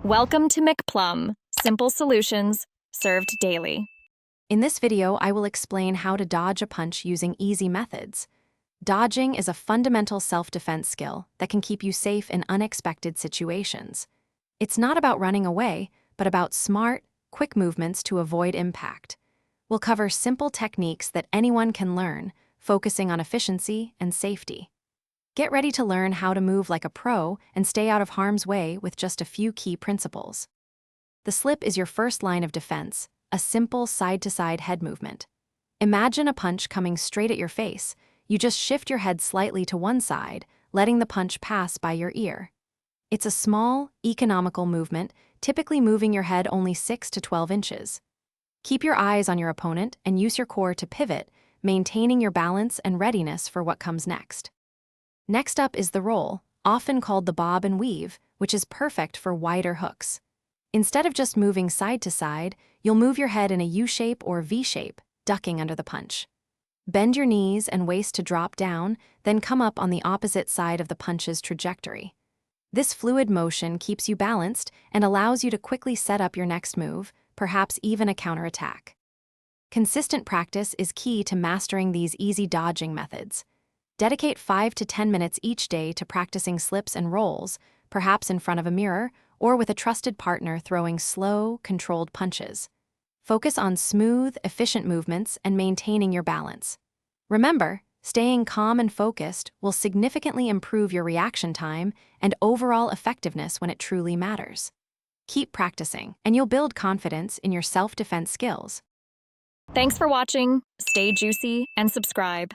Welcome to McPlum, simple solutions served daily. In this video, I will explain how to dodge a punch using easy methods. Dodging is a fundamental self-defense skill that can keep you safe in unexpected situations. It's not about running away, but about smart, quick movements to avoid impact. We'll cover simple techniques that anyone can learn, focusing on efficiency and safety. Get ready to learn how to move like a pro and stay out of harm's way with just a few key principles. The slip is your first line of defense, a simple side-to-side head movement. Imagine a punch coming straight at your face. You just shift your head slightly to one side, letting the punch pass by your ear. It's a small, economical movement, typically moving your head only 6 to 12 inches. Keep your eyes on your opponent and use your core to pivot, maintaining your balance and readiness for what comes next. Next up is the roll, often called the bob and weave, which is perfect for wider hooks. Instead of just moving side to side, you'll move your head in a U-shape or V-shape, ducking under the punch. Bend your knees and waist to drop down, then come up on the opposite side of the punch's trajectory. This fluid motion keeps you balanced and allows you to quickly set up your next move, perhaps even a counterattack. Consistent practice is key to mastering these easy dodging methods. Dedicate 5 to 10 minutes each day to practicing slips and rolls, perhaps in front of a mirror or with a trusted partner throwing slow, controlled punches. Focus on smooth, efficient movements and maintaining your balance. Remember, staying calm and focused will significantly improve your reaction time and overall effectiveness when it truly matters. Keep practicing, and you'll build confidence in your self-defense skills. Thanks for watching. Stay juicy and subscribe.